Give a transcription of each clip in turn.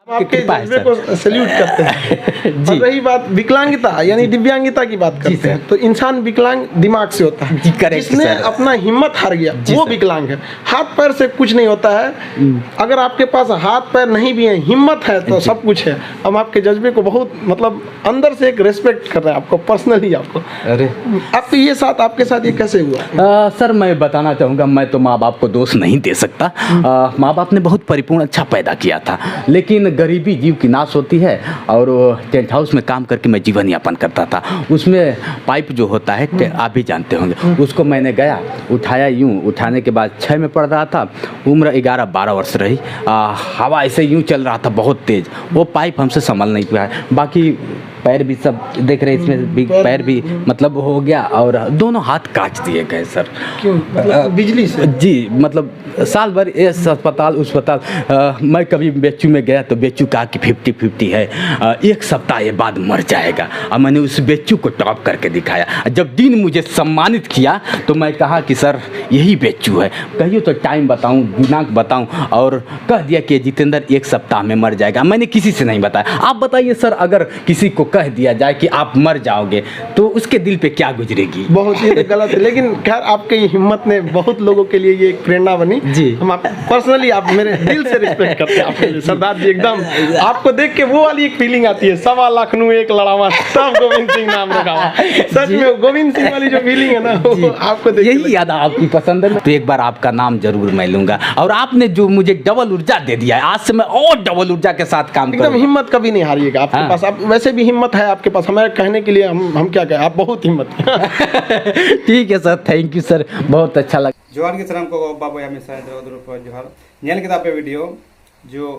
हम आपके जज्बे को सैल्यूट करते हैं। और रही बात विकलांगता यानी दिव्यांगता की बात करते हैं, तो इंसान विकलांग दिमाग से होता है। जिसने अपना हिम्मत हार गया वो विकलांग है। हाथ पैर से कुछ नहीं होता है। अगर आपके पास हाथ पैर नहीं भी है, हिम्मत है तो सब कुछ है। हम आपके जज्बे को बहुत मतलब अंदर से एक रेस्पेक्ट कर रहे हैं आपको, पर्सनली आपको। अरे आपके ये साथ आपके साथ ये कैसे हुआ? सर मैं बताना चाहूँगा, मैं तो माँ बाप को दोष नहीं दे सकता। माँ बाप ने बहुत परिपूर्ण अच्छा पैदा किया था, लेकिन गरीबी जीव की नाश होती है। और टेंट हाउस में काम करके मैं जीवन यापन करता था। उसमें पाइप जो होता है आप भी जानते होंगे, उसको मैंने गया उठाया, यूँ उठाने के बाद 6 में पड़ रहा था, उम्र 11-12 वर्ष रही। हवा ऐसे यूँ चल रहा था बहुत तेज़, वो पाइप हमसे संभल नहीं पाया। बाकी पैर भी सब देख रहे, इसमें भी पैर भी मतलब हो गया, और दोनों हाथ काट दिए गए सर। क्यों? मतलब बिजली से? जी, मतलब साल भर इस अस्पताल उस अस्पताल। मैं कभी बेचू में गया तो बेचू कहा कि 50-50 है, 1 सप्ताह ये बाद मर जाएगा। और मैंने उस बेचू को टॉप करके दिखाया। जब दिन मुझे सम्मानित किया तो मैं कहा कि सर यही बेचू है, कहिए तो टाइम बताऊं, दिनांक बताऊं, और कह दिया कि जितेंद्र 1 सप्ताह में मर जाएगा। मैंने किसी से नहीं बताया। आप बताइए सर, अगर किसी को कह दिया जाए कि आप मर जाओगे तो उसके दिल पे क्या गुजरेगी? बहुत ही गलत है। लेकिन खैर आपके ये हिम्मत ने बहुत लोगों के लिए ये एक प्रेरणा बनी जी। हम आप पर्सनली आप मेरे दिल से रिस्पेक्ट करते हैं आपके लिए सरदार जी। एकदम आपको देख के वो वाली एक फीलिंग आती है, 1.25 लाख नू एक लड़ावा सब गोविंद सिंह नाम रखा हुआ। सच में गोविंद सिंह वाली जो फीलिंग है ना, वो आपको देख यही याद आपकी पसंद है। तो एक बार आपका नाम जरूर मैं लूंगा, और आपने जो मुझे डबल ऊर्जा दे दिया है, आज से मैं और डबल ऊर्जा के साथ काम एकदम। हिम्मत कभी नहीं हारिएगा आपके पास। आप वैसे भी हिम्मत है आपके पास, हमें कहने के लिए हम क्या कहें, आप बहुत हिम्मत ठीक है सर, थैंक यू सर, बहुत अच्छा लगा। जोहार के सलाम को बाबू हमेशा जोहार नेल के पे वीडियो जो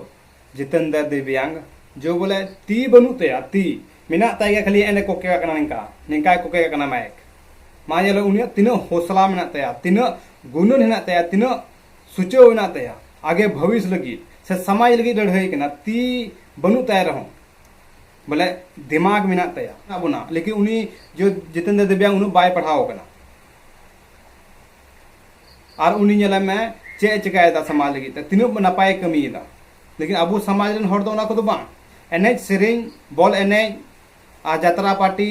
जितेंद्र दिव्यांग जो बोले ती बनू तया ती मिना ताया खाली एने कोके कना निका निका कोके कना माइक मा जेलो उनिया तिनो हौसला मिना तया तिनो गुणन हिना तया तिनो सुचो हिना तया आगे भविष्य लगी से समाज लगी लड़ाई कना ती बनू तया रहो बोले दिमाग मिना तया बुना। लेकिन उनी जो जितेंद्र दिव्यांग उनु बाय पढ़ाओ कना और उनी नेला में चे चिकायदा समाज लगी तीनों नपाय कमीदा। लेकिन अब समाज रन हर दो ना को बा एनेज सेरेंग बॉल एनेज आ जात्रा पार्टी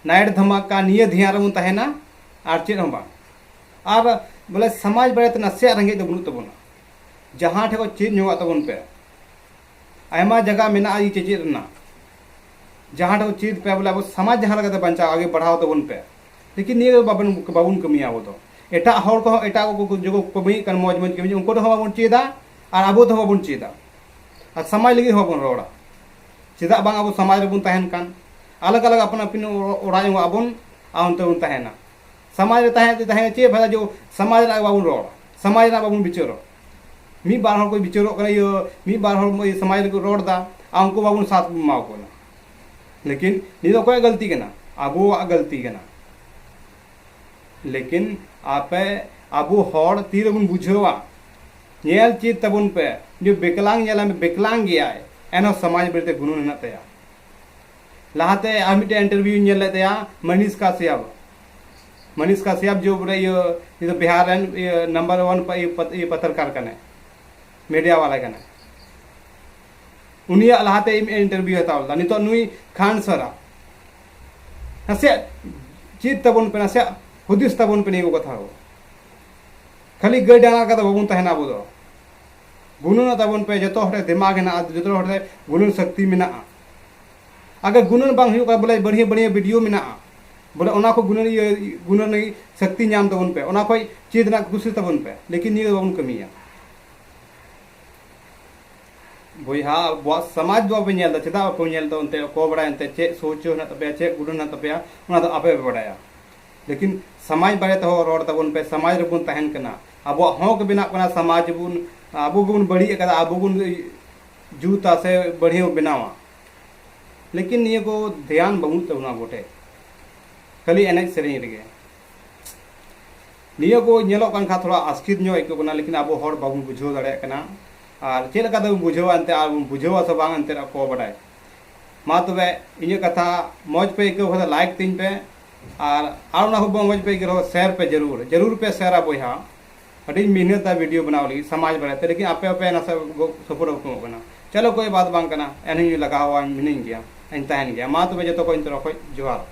नाइट धमाका निये ध्यान रबन तहेना और चेद हम बा और बोले समाज बड़े नसे रंगे दो बनु तबना जहां ठे को चेद नुआ तबन पे आयमा जगह मेना ई चेद ना जहां ठे को चेद पे बोले अब समाज जहां लगा बंचा आगे बढ़ाओ तबन पे। लेकिन ये बाबन कमिया वो तो एटा हर को एटा को जो कमी कर मौज मौज कमी उनको तो बाबन चेदा और अब तो बाबन चेदा और समाज लगी बाबन रोड़ा चेदा बांग अब समाज रेबन तहन कान अलग अलग अपन अपन ओड़ा आबन आउनते उन तहना समाज रे तहे चे फायदा जो समाज रा बाबन रोड़ा समाज रा बाबन बिचारो मी बार हर कोई बिचारो कने यो मी बार हर समाज को रोड़ दा आ उनको बाबन साथ माव को ना। लेकिन नि तो कोई गलती केना आबो गलती केना। लेकिन आपे अबू हर तीर बन बुझेवा नेल चीज तबन पे जो विकलांग नेला में विकलांग गया है एनो समाज बेते गुणन ना तया लाते आमिटे इंटरव्यू नेल तया मनीष काश्यप जो बोले ये तो बिहार नंबर 1 पर ये पत्रकार कने मीडिया वाला कने उनिया लाते इंटरव्यू हतावला नि तो नुई खान सरा नसे चीज तबन पे नसे हुदिस तबन पे नहीं कथा हो खाली गई डांगा का बाबन तहना अब गुणन तबन पे जो हटे दिमाग है जो हटे गुणन शक्ति में अगर गुणन बांग हुआ बोले बढ़िया बढ़िया वीडियो में बोले उना को गुणन शक्ति नाम तबन पे उना कोई चीज ना खुशी तबन पे। लेकिन ये बाबन कमिया बोहा समाज दो पे नेल चेदा पे नेल तो उनते को बड़ा अंते चे सोचो ना तबे चे गुणन ना तबे उना तो आपे बड़ाया। लेकिन समाज बारे तो रोड तबन पे समाज रेबन तहन कना अब हक बना कना समाज बुन अब बुन बड़ी कदा अब बुन जूता से बढ़िया बनावा। लेकिन ये को ध्यान बहुत तबना गोटे खाली एनेज सेरेंग रेगे निया को नेलो कन खा थोड़ा आस्कित नो इको कना। लेकिन अब हर बाबन बुझो दाड़े कना और चेद लगा बुझेवा अंते आ बुझेवा से बांग अंते को बड़ाय मा तबे इने कथा मौज पे इको खदा लाइक तीन पे और ना मौज पे गिरो शेयर पे जरूर पे शेयर बोहा अड़ी मेहनत वीडियो बनाव लगी समाज बढ़ाते। लेकिन आपे ना सपोर्ट चलो कोई बात बांग कना एनही लगा हुआ मिनिंग गया इन तहन गया मा तो जो तो कोई तरह जोहार